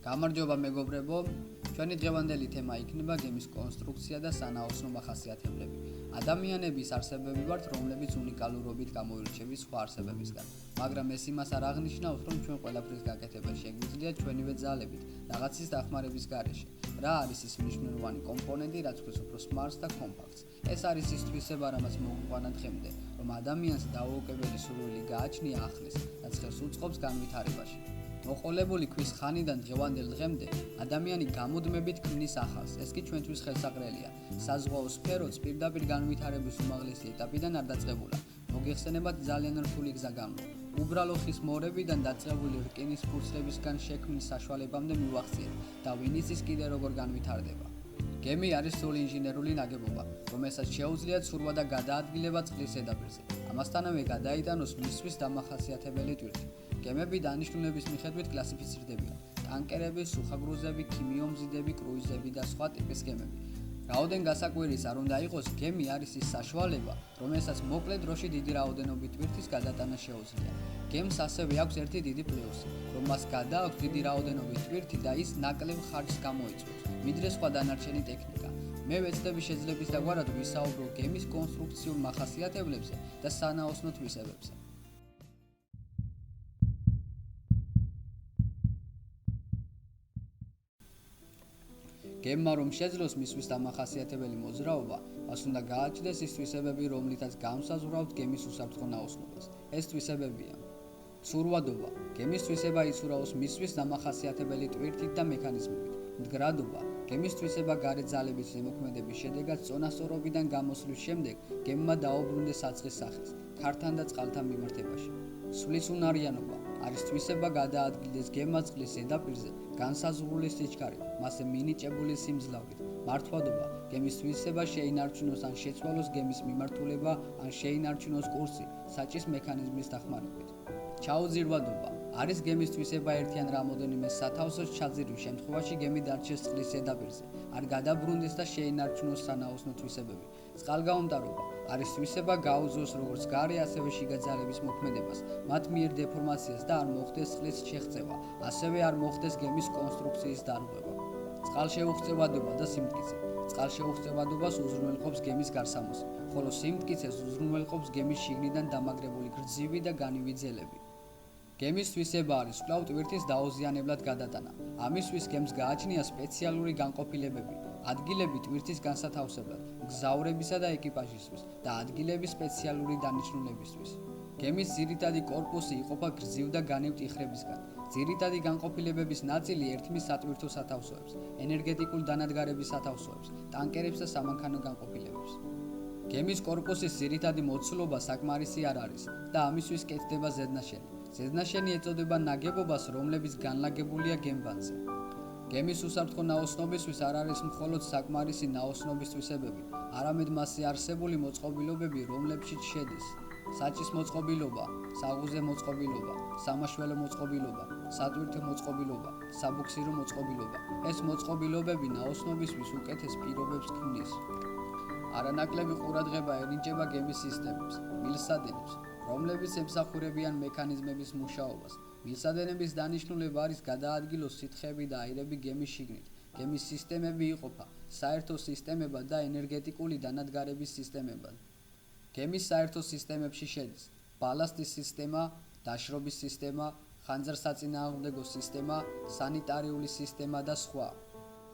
გამარჯობა მეგობრებო, ჩვენი დღევანდელი თემა იქნება გემის კონსტრუქცია და სანაოსნო მახასიათებლები. ადამიანების არსებები ვართ, რომლებიც უნიკალურობით გამოირჩევით სხვა არსებებისგან, მაგრამ ეს იმას არ აღნიშნავს, რომ ჩვენ ყველაფრის გაკეთება შეგვიძლია ჩვენივე ძალებით, რაღაცის დახმარების გარეშე. რა არის ის მნიშვნელოვანი კომპონენტი, რაც გვეს უფრო სმარტს და კომპაქტს? ეს არის ის თვისება, რამაც მოგვიყვანა დღემდე, რომ ადამიანს დაუოკებელი სურვილი გააჩნია ახლის, რაც ხელს უწყობს განვითარებაში. მოყოლებული ქვის ხანიდან დღევანდელ დღემდე ადამიანი გამუდმებით ქმნის ახალს. ეს კი ჩვენთვის ხელსაყრელია. საზღვაო სფეროც პირდაპირ განვითარების უმაღლესი ეტაპიდან არ დაწყებულა. მოგეხსენებათ ძალიან რთული გზა განვლო. უბრალო ხის მორებიდან დაწყებული რკინის ფურცლებისგან შექმნის საშუალებამდე მივახციეთ და ვინ იცის კიდე როგორ განვითარდება. გემი არის სრული ინჟინერული ნაგებობა, რომელსაც შეუძლია ცურვა და გადაადგილება წყლის ზედაპირზე. ამასთანავე გადაიტანოს მისთვის დამახასიათებელი ტვირთი. გემები დანიშნულების მიხედვით კლასიფიცირდებიან: ტანკერები, სუხაგრუზები, ქიმიომზიდები, კრუიზები და სხვა ტიპის გემები. რაოდენ გასაკვირის არ უნდა იყოს, გემი არის ის საშუალება, რომელსაც მოკლე დროში დიდი რაოდენობით ტვირთის გადატანა შეუძლია. გემს ასევე აქვს ერთი დიდი პლუსი, რომ მას გადააქვს დიდი რაოდენობით ტვირთი და ის ნაკლებ ხარჯს გამოიწვევს, ვიდრე სხვა დანარჩენი ტექნიკა. მე ვეცდები შეძლების დაგვარად ვისაუბრო გემის კონსტრუქციულ მახასიათებლებზე და სანაოსნო თვისებებზე. გემმა რომ შეძლოს მისთვის დამახასიათებელი მოძრაობა, მას უნდა გააჩნდეს ის თვისებები, რომლითაც განსაზღვრავთ გემის უსაფრთხო ნაოსნობას. ეს თვისებებია: ცურვადობა, გემის თვისება იცურაოს მისთვის დამახასიათებელი ტვირთით და მექანიზმებით. მდგრადობა, გემის თვისება გარე ძალების ზემოქმედების შედეგად წონასწორობიდან გამოსვლის შემდეგ გემმა დაუბრუნდეს საწყის სახეს, ქართან და წყალთან მიმართებაში. სვლის უნარიანობა არის თვისება გადაადგილდეს გემმა წყლის ზედაპირზე განსაზღვრული სიჩქარით, მასზე მინიჭებული სიმძლავრით. მართვადობა, გემის თვისება შეინარჩუნოს ან შეცვალოს გემის მიმართულება ან შეინარჩუნოს კურსი საჭის მექანიზმის დახმარებით. ჩაუძირვადობა არის გემის თვისება ერთი ან რამოდენიმე სათავსოს ჩაძირვის შემთხვევაში გემი დარჩეს წყლის ზედაპირზე, არ გადაბრუნდეს და შეინარჩუნოს სანაოსნო თვისებები. წყალგაუმტარობა არის თვისება გაუძლოს როგორც გარე, ასევე შიგა ძალების მოქმედებას, მათ მიერ დეფორმაციას და არ მოხდეს წყლის შეღწევა, ასევე არ მოხდეს გემის კონსტრუქციის დარღვევა. წყალშეუღწევადობა და სიმტკიცე. წყალშეუღწევადობას უზრუნველყოფს გემის გარსამოსი, ხოლო სიმტკიცეს უზრუნველყოფს გემის შიგნიდან დამაგრებული გრძივი და განივი ძელები. გემის თვისება არის კვლავ ტვირთის დაუზიანებლად გადატანა. ამისთვის გემს გააჩნია სპეციალური განყოფილებები, ადგილები ტვირთის განსათავსებლად, მგზავრებისა და ეკიპაჟისთვის და ადგილები სპეციალური დანიშნულებისთვის. გემის ძირითადი კორპუსი იყოფა გრძივ და განივ ტიხრებისგან. ძირითადი განყოფილებების ნაწილი ერთმის სატვირთო სათავსოებს, ენერგეტიკულ დანადგარების სათავსოებს, ტანკერებს და სამანქანო განყოფილებებს. გემის კორპუსის ძირითადი მოცულობა საკმარისი არ არის და ამისთვის კეთდება ზედნაშენი. ზედნაშენი ეწოდება ნაგებობას, რომლებიც განლაგებულია გემბანზე. გემის უსაფრთხო ნაოსნობისთვის არ არის მხოლოდ საკმარისი ნაოსნობის თვისებები, არამედ მასზე არსებული მოწყობილობები, რომლებშიც შედის: საჭის მოწყობილობა, საღუზე მოწყობილობა, სამაშველო მოწყობილობა, სატვირთო მოწყობილობა, საბუქსირო მოწყობილობა. ეს მოწყობილობები ნაოსნობისთვის უკეთეს პირობებს ქმნის. არანაკლები ყურადღება ენიჭება გემის სისტემებს, მილსადენებს, რომლებიც ემსახურებიან მექანიზმების მუშაობას. მილსადენების დანიშნულება არის გადაადგილოს სითხეები და აირები გემის შიგნით. გემის სისტემები იყოფა საერთო სისტემებად და ენერგეტიკული დანადგარების სისტემებად. გემის საერთო სისტემებში შედის ბალასტის სისტემა, დაშრობის სისტემა, ხანძრსაწინააღმდეგო სისტემა, სანიტარიული სისტემა და სხვა.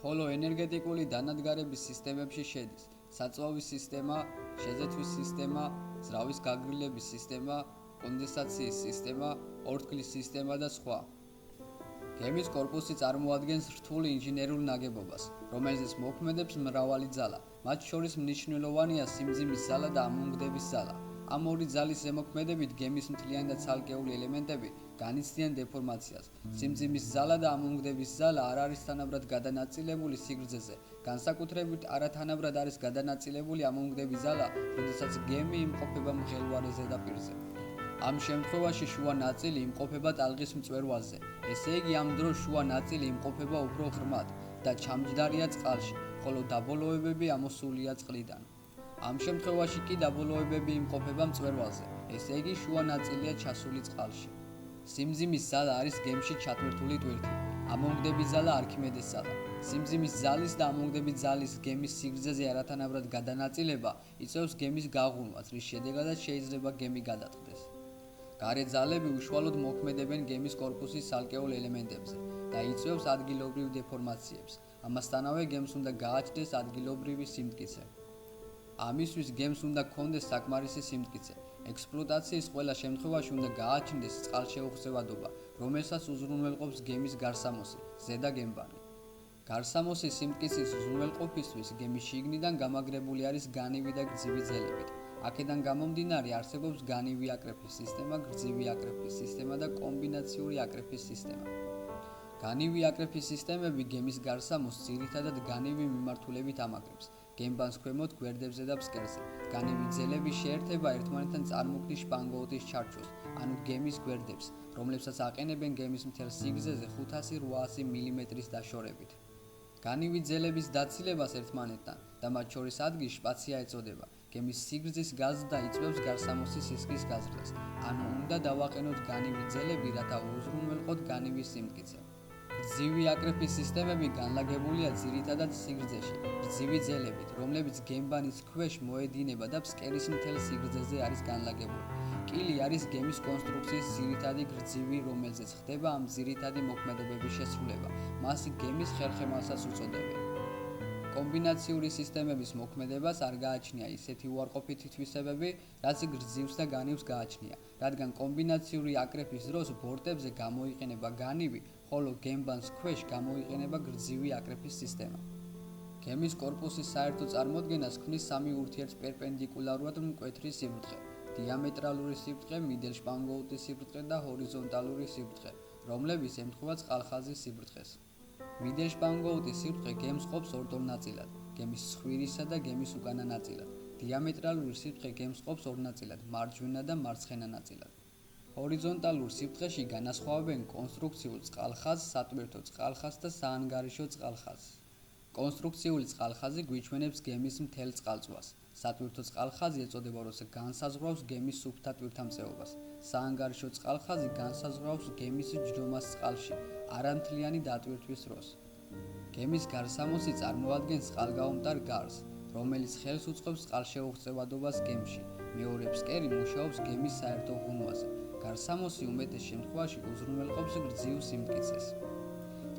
ხოლო ენერგეტიკული დანადგარების სისტემებში შედის საწვავის სისტემა, შეზეთვის სისტემა, ძრავის გაგრილების სისტემა, კონდენსაციის სისტემა, ორთქლის სისტემა და სხვა. გემის კორპუსი წარმოადგენს რთულ ინჟინერულ ნაგებობას, რომელზეც მოქმედებს მრავალი ძალა, მათ შორის მნიშვნელოვანია სიმძიმის ძალა და ამონგდების ძალა. ამ ორი ძალის ზემოქმედებით გემის მთლიანი და ცალკეული ელემენტები განიცდიან დეფორმაციას. სიმძიმის ძალა და ამონგდების ძალა არ არის თანაბრად გადანაწილებული სიგრძეზე, განსაკუთრებით არათანაბრად არის გადანაწილებული ამონგდების ძალა, როდესაც გემი იმყოფება მღელვარე ზედაპირზე. ამ შემთხვევაში შუა ნაწილი იმყოფება ტალღის მწვერვალზე, ესე იგი ამ დროს შუა ნაწილი იმყოფება უფრო ღრმად და ჩამჯდარია წყალში, ხოლო დაბოლოებები ამოსულია წყლიდან. ამ შემთხვევაში კი დაბოლოებები იმყოფება მწვერვალზე, ესე იგი შუა ნაწილია ჩასული წყალში. სიმძიმის ძალა არის გემში ჩატვირთული ტვირთი. ამონგდების ძალა არქიმედეს ძალა. სიმძიმის ძალის და ამონგდების ძალის გემის სიგრძეზე არათანაბრად გადანაწილება იწვევს გემის გაღუნვას, რის შედეგადაც შეიძლება გემი გადაწყდეს. გარე ძალები უშუალოდ მოქმედებენ გემის კორპუსის ცალკეულ ელემენტებზე და იწვევს ადგილობრივ დეფორმაციებს. ამასთანავე გემს უნდა გააჩნდეს ადგილობრივი სიმტკიცე. ამისთვის გემს უნდა ჰქონდეს საკმარისი სიმტკიცე. ექსპლუატაციის ყველა შემთხვევაში უნდა გააჩნდეს წყალშეუხსევადობა, რომელსაც უზრუნველყოფს გემის გარსამოსი, ზედა გემბანი. გარსამოსის სიმტკიცის უზრუნველყოფისთვის გემის შიგნიდან გამაგრებული არის განივი და გრძივი ძელებით. აქედან გამომდინარე არსებობს განივი აკრეფის სისტემა, გრძივი აკრეფის სისტემა და კომბინაციური აკრეფის სისტემა. განივი აკრეფის სისტემები გემის გარსამოს ძირითადად განივი მიმართულებით ამაგრებს. გემბანს ქვემოთ, გვერდებზე და ფსკერზე. განივი ძელების შეერთება ერთმანეთთან წარმოქმნის შპანგოუტის ჩარჩოს, ანუ გემის გვერდებს, რომლებსაც აყენებენ გემის მთელ სიგრძეზე 500-800 მმ-ის დაშორებით. განივი ძელების დაცილებას ერთმანეთთან და მათ შორის ადგილს შპაცია ეწოდება. გემის სიგრძის გაზრდა იწვევს გარსამოსის სისქის გაზრდას, ანუ უნდა დავაყენოთ განივი ძელები, რათა უზრუნველყოთ განივი სიმტკიცე. გრძივი აკრეფის სისტემები განლაგებულია ძირითადად სიგრძეში, გრძივი ძელებით, რომლებიც გემბანის ქვეშ მოედინება და ფსკერის მთელ სიგრძეზე არის განლაგებული. კილი არის გემის კონსტრუქციის ძირითადი გრძივი, რომელზეც ხდება ამ ძირითადი მოქმედებების შესრულება. მას გემის ხერხემალსაც უწოდებენ. კომბინაციური სისტემების მოქმედებას არ გააჩნია ისეთი უარყოფითი თვისებები, რაც გრძივს და განივს გააჩნია, რადგან კომბინაციური აკრეფის დროს ბორტებზე გამოიყენება განივი, ხოლო გემბანს ქვეშ გამოიყენება გრძივი აკრეფის სისტემა. გემის კორპუსის საერთო წარმოდგენას ქმნის სამი ურთიერთპერპენდიკულარულად მკვეთრი სიბრტყე: დიამეტრალური სიბრტყე, მიდელშპანგოუტის სიბრტყე და ჰორიზონტალური სიბრტყე, რომლებიც ემთხვევა წყალხაზის სიბრტყეს. მიდელშპანგოუტის სიბრტყე გემს ყოფს ორ ნაწილად: გემის ცხვირისა და გემის უკანა ნაწილად. დიამეტრალური სიბრტყე გემს ყოფს ორ ნაწილად: მარჯვენა და მარცხენა ნაწილად. ჰორიზონტალურ სიბრტყეში განასხვავებენ კონსტრუქციულ წყალხაზს, სატვირთო წყალხაზს და საანგარიშო წყალხაზს. კონსტრუქციული წყალხაზი გვიჩვენებს გემის მთელ წყალწვას. სატვირთო წყალხაზი ეწოდება, როცა განსაზღვრავს გემის სუფთა ტვირთამწეობას. საანგარიშო წყალხაზი განსაზღვრავს გემის ჯდომას წყალში, არამთლიანი დატვირთვის დროს. გემის გარსამოსი წარმოადგენს წყალგაომტარ გარს, რომელიც ხელს უწყობს წყალშეუხსევადობას გემში. მეორე ფსკერი მუშაობს გემის საერთო ღუნვაზე. გარსამოსი უმეტეს შემთხვევაში უზრუნველყოფს გრძივ სიმტკიცეს.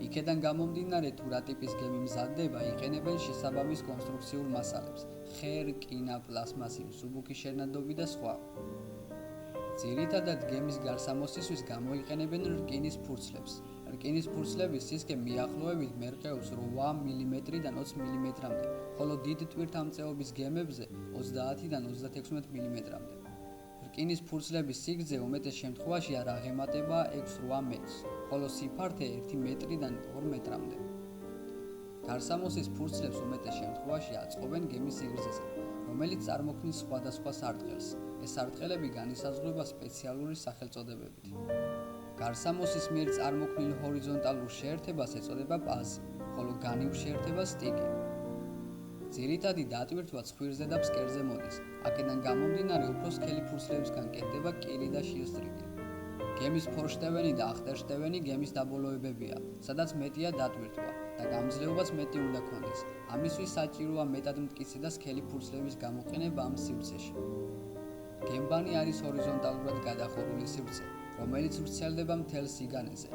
იქედან გამომდინარე, თუ რა ტიპის გემი მზადდება, იყენებენ შესაბამის კონსტრუქციულ მასალებს: ხე, რკინა, პლასმასი, მსუბუქი შენადობი და სხვა. ძირითადად გემის გარსამოსისთვის გამოიყენებენ რკინის ფურცლებს. რკინის ფურცლების სისქე მიახლოებით მერყეობს 8 მმ-დან 20 მმ-მდე, ხოლო დიდ ტვირთამწეობის გემებზე 30-დან 36 მმ-მდე. რკინის ფურცლების სიგრძე უმეტეს შემთხვევაში არ აღემატება 6-8 მეტრს, ხოლო სიფართე 1 მეტრიდან 2 მეტრამდე. გარსამოსის ფურცლებს უმეტეს შემთხვევაში აწყობენ გემის სიგრძეზე, რომელიც წარმოქმნის სხვადასხვა სარტყელს. ეს სარტყელები განისაზღვრება სპეციალური სახელწოდებებით. გარსამოსის მიერ წარმოქმნილ ჰორიზონტალურ შეერთებას ეწოდება პაზი, ხოლო განივ შეერთებას სტიკი. ძირითადი დატვირთვა ცხვირზე და ფსკერზე მოდის. აქედან გამომდინარე, უფრო სქელი ფურცლებისგან კეთდება კირი და შილსტრიგი. გემის ფორშტევენი და ახტერშტევენი გემის დაბოლოებებია, სადაც მეტია დატვირთვა და გამძლეობაც მეტი უნდა ჰქონდეს. ამისთვის საჭიროა მეტად მტკიცე და სქელი ფურცლების გამოყენება ამ სივრცეში. გემბანი არის ჰორიზონტალურად გადახურული სივრცე, რომელიც ვრცელდება მთელ სიგანეზე.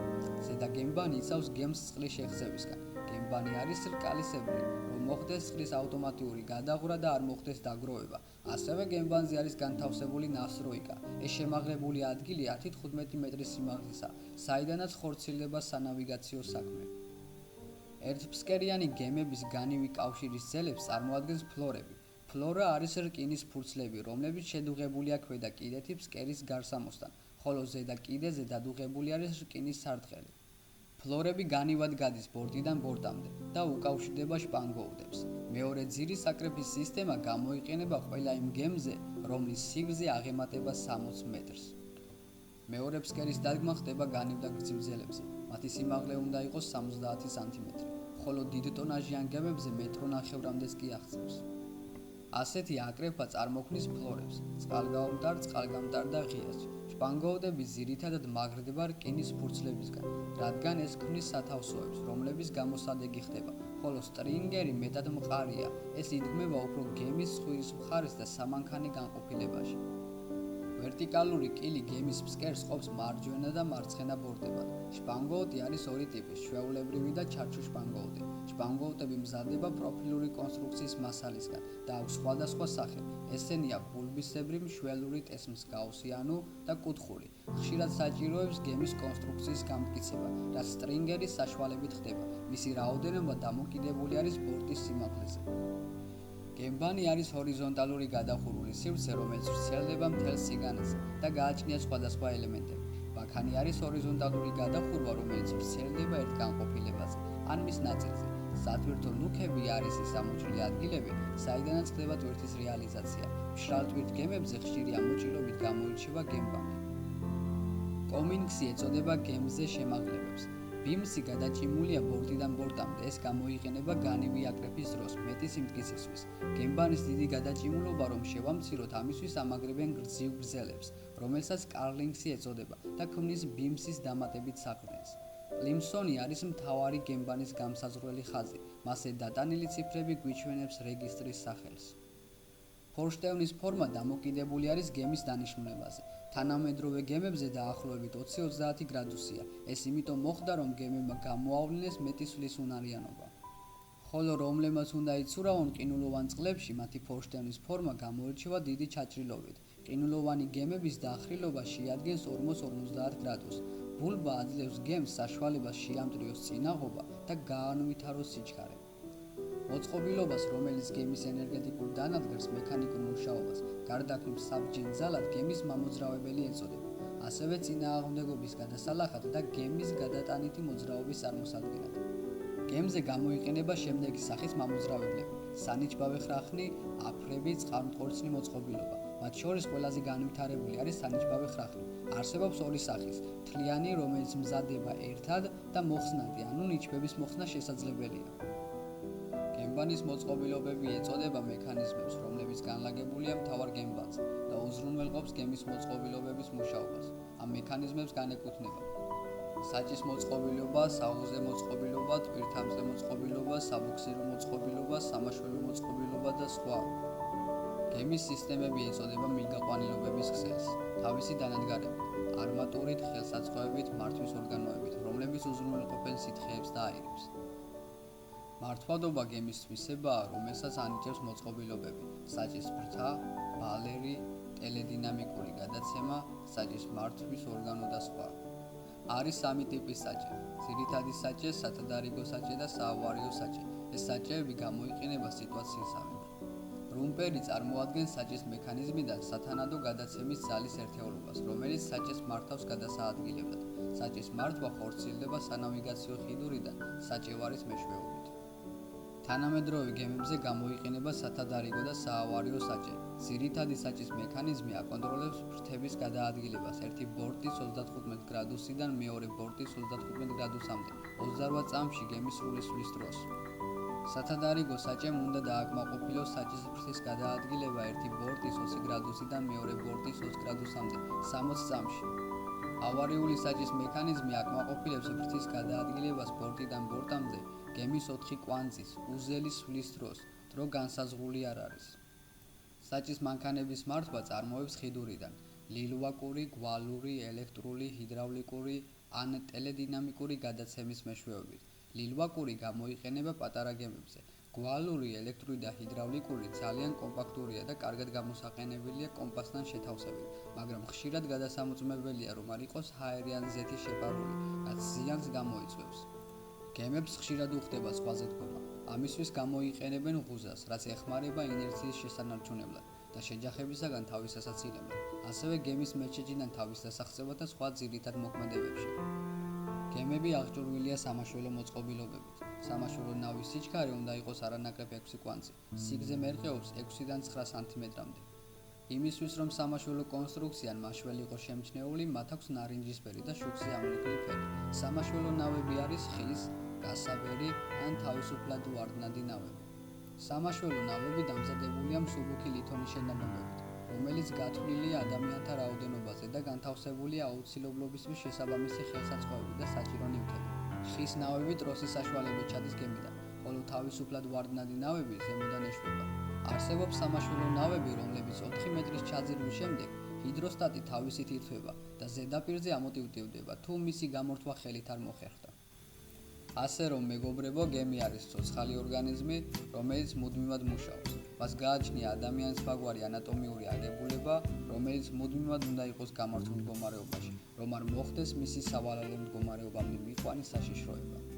ზედა გემბანი იცავს გემს წყლის შეხსევისგან. გემბანი არის რკალისებრი, რომ მოხდეს წყლის ავტომატიური გადაღვრა და არ მოხდეს დაგროვება. ასევე გემბანზე არის განთავსებული ნასროიკა. ეს შემაღლებული ადგილი 10-15 მეტრის სიმაღლისა, საიდანაც ხორციელდება სანავიგაციო საქმე. ერთფსკერიანი გემების განივი კავშირის ძელებს წარმოადგენს ფლორები. ფლორა არის რკინის ფურცლები, რომლებიც შედუღებულია ქვედა კიდეთი ფსკერის გარსამოსთან, ხოლო ზედა კიდეზე დადუღებული არის რკინის სარტყელი. ფლორები განივად გადის ბორტიდან ბორტამდე და უკავშირდება შპანგოუტებს. მეორე ძირის აკრეფის სისტემა გამოიყენება ყველა იმ გემზე, რომლის სიგრძე აღემატება 60 მეტრს. მეორე ფსკერის დადგმა ხდება განივ და გრძივ ძელებზე. მათი სიმაღლე უნდა იყოს 70 სანტიმეტრი, ხოლო დიდ ტონაჟიან გემებზე 1.5 მეტრამდეც კი აღწევს. ასეთი აკრეფა წარმოქმნის ფლორებს: წყალგაომტარ, წყალგამტარ და ღიას. შპანგაუტები ძირითადად მაგრდება რკინის ფურცლებისგან, რადგან ეს ქმნის სათავსოებს, რომლების გამოსადეგი ხდება, ხოლო სტრინგერი მეტად მყარია, ეს იდგმება უფრო გემის ზღვის მხარეს და სამანქანე განყოფილებაში. ვერტიკალური კილი გემის ფსკერს ყოფს მარჯვენა და მარცხენა ბორდებად. შპანგაუტი არის ორი ტიპის: ჩვეულებრივი და ჩარჩო შპანგაუტი. შპანგაუტები მზადდება პროფილური კონსტრუქციის მასალისგან და აქვს სხვადასხვა სახე. ესენია ბულბისებრი, მშველური, ტესმსგავსიანი და კუთხური. ხშირად საჭიროებს გემის კონსტრუქციის გამტკიცება, რაც სტრინგერის საშუალებით ხდება. მისი რაოდენობა დამოკიდებული არის ბორტის სიმაღლეზე. გემბანი არის ჰორიზონტალური გადახურული სივრცე, რომელიც ვრცელდება მთელ სიგანეზე და გააჩნია სხვადასხვა ელემენტები. ბაქანი არის ჰორიზონტალური გადახურვა, რომელიც ვრცელდება ერთ განყოფილებაზე ან მის ნაწილზე. სატვირთო ლუქები არის ის ამოჭრილი ადგილები, საიდანაც ხდება ტვირთის რეალიზაცია. მშრალ ტვირთ გემებზე ხშირი ამოჭრილობით გამოირჩევა გემბანი. კომინგსი ეწოდება გემზე შემაღლებებს. ბიმსი გადაჭიმულია ბორტიდან ბორტამდე, ეს გამოიყენება განივი აკრეფის დროს, მეტი სიმტკიცისთვის. გემბანის დიდი გადაჭიმულობა რომ შევამციროთ, ამისთვის ამაგრებენ გრძივ გრძელებს, რომელსაც კარლინგსი ეწოდება და ქმნის ბიმსის დამატებით საყრდენს. პლიმსონი არის მთავარი გემბანის გამსაზღვრელი ხაზი, მასზე დატანილი ციფრები გვიჩვენებს რეგისტრის სახელს. ფორშტევნის ფორმა დამოკიდებული არის გემის დანიშნულებაზე. თანამედროვე გემებზე დაახლოებით 20-30 გრადუსია. ეს იმიტომ მოხდა, რომ გემებმა გამოავლინეს მეტი სვლის უნარიანობა. ხოლო რომლებმაც უნდა იცურავონ ყინულოვან წყლებში, მათი ფორშტევნის ფორმა გამოირჩევა დიდი ჩაჭრილობით. ყინულოვანი გემების დახრილობა შეადგენს 40-50 გრადუსს. ბულბა აძლევს გემს საშუალებას შეამტვრიოს წინაღობა და გაანვითაროს სიჩქარე. მოწყობილობას, რომელიც გემის ენერგეტიკულ დანადგარს, მექანიკურ მუშაობას, გარდაქმნის საბჯენ ძალად გემის მამოძრავებელი ეწოდება, ასევე წინააღმდეგობის გადასალახად და გემის გადატანითი მოძრაობის წარმოსადგენად. გემზე გამოიყენება შემდეგი სახის მამოძრავებლები: სანიჩბავე ხრახნი, აფრები, წყალმტყორცნი მოწყობილობა. მათ შორის ყველაზე განვითარებული არის სანიჩბავე ხრახნი. არსებობს ორი სახის: თლიანი, რომელიც მზადდება ერთად და მოხსნადი, ანუ ნიჩბების მოხსნა შესაძლებელია. გემბანის მოწყობილობები ეწოდება მექანიზმებს, რომლებიც განლაგებულია მთავარ გემბანზე და უზრუნველყოფს გემის მოწყობილობების მუშაობას. ამ მექანიზმებს განეკუთვნება საჭის მოწყობილობა, საღუზე მოწყობილობა, ტვირთამზე მოწყობილობა, საბუქსირო მოწყობილობა, სამაშველო მოწყობილობა და სხვა. გემის სისტემები ეწოდება მილგაყვანილობების ქსელს, თავისი დანადგარებით, არმატურით, ხელსაწყოებით, მართვის ორგანოებით, რომლებიც უზრუნველყოფენ სითხეებს და აირებს. მართვადობა გემის თვისებაა, რომელსაც ანიჭებს მოწყობილობები: საჭის ფრთა, ბალერი, ტელედინამიკური გადაცემა, საჭის მართვის ორგანო და სხვა. არის სამი ტიპის საჭე: ძირითადი საჭე, სათადარიგო საჭე და საავარიო საჭე. ეს საჭეები გამოიყენება სიტუაციისამებრ. რუმპერი წარმოადგენს საჭის მექანიზმიდან სათანადო გადაცემის ძალის ერთეულობას, რომელიც საჭეს მართავს გადასაადგილებლად. საჭის მართვა ხორციელდება სანავიგაციო ხიდურიდან საჭევარის მეშვეობით. თანამედროვე გემებზე გამოიყენება სათადარიგო და საავარიო საჭე. ძირითადი საჭის მექანიზმი აკონტროლებს ფრთების გადაადგილებას ერთი ბორტის 35 გრადუსიდან მეორე ბორტის 35 გრადუსამდე 28 წამში გემის სრული სვლის დროს. სათადარიგო საჭემ უნდა დააკმაყოფილოს საჭის ფრთის გადაადგილება ერთი ბორტის 20 გრადუსიდან მეორე ბორტის 20 გრადუსამდე 60 წამში. ავარიული საჭის მექანიზმი აკმაყოფილებს ფრთის გადაადგილებას ბორტიდან ბორტამდე გემის 4 კვანძის უზელის სვლის დროს, დრო განსაზღვრული არ არის. საჭის მანქანების მართვა წარმოებს ხიდურიდან ლილვაკური, გვალური, ელექტრული, ჰიდრავლიკური ან ტელედინამიკური გადაცემის მეშვეობით. ლილვაკური გამოიყენება პატარა გემებზე. გვალური, ელექტრული და ჰიდრავლიკური ძალიან კომპაქტურია და კარგად გამოსაყენებელია კომპასთან შეთავსებით, მაგრამ ხშირად გადასამოწმებელია, რომ არ იყოს ჰაერიან ზეთი შეფარული, რაც ზიანს გამოიწვევს. გემებს ხშირად უხდება ზღვაზე დგომა. ამისთვის გამოიყენებენ ღუზას, რაც ეხმარება ინერციის შესანარჩუნებლად და შეჯახებისაგან თავის ასაცილებლად, ასევე გემის მეჩეთიდან თავის დასაღწევად და სხვა ძირითად მოქმედებებში. გემები აღჭურვილია სამაშველო მოწყობილობებით. სამაშველო ნავის სიჩქარე უნდა იყოს არანაკლებ 6 კვანძი, სიგრძე მერყეობს 6-დან 9 სანტიმეტრამდე. იმისთვის, რომ სამაშველო კონსტრუქციან მაშველი იყოს შემჩნეული, მათ აქვს ნარინჯისფერი და შუქზე ამლექილი ფერი. სამაშველო ნავები არის ხის, გასაბერი ან თავისუფლად ვარდნადი ნავები. სამაშველო ნავები დამზადებულია მსუბუქი ლითონის შენადნობებით, რომელიც გათვლილია ადამიანთა რაოდენობაზე და განთავსებულია აუცილებლობისთვის შესაბამისი ხელსაწყოები და საჭირო ნივთები. ხის ნავები ტროსის საშუალებით ჩადის გემიდან, ხოლო თავისუფლად ვარდნადი ნავები ზემოდან ეშვება. არსებობს სამაშველო ნავები, რომლებიც 4 მეტრის ჩაძირვის შემდეგ ჰიდროსტატი თავისით ირთვება და ზედაპირზე ამოტივტივდება, თუ მისი გამორთვა ხელით არ მოხერხდა. ასე რომ მეგობრებო, გემი არის ცოცხალი ორგანიზმი, რომელიც მუდმივად მუშაობს. მას გააჩნია ადამიანის მაგვარი ანატომიური აგებულება, რომელიც მუდმივად უნდა იყოს გამართულ მდგომარეობაში, რომ არ მოხდეს მისი სავალალო მდგომარეობამდე მიყვანის საშიშროება.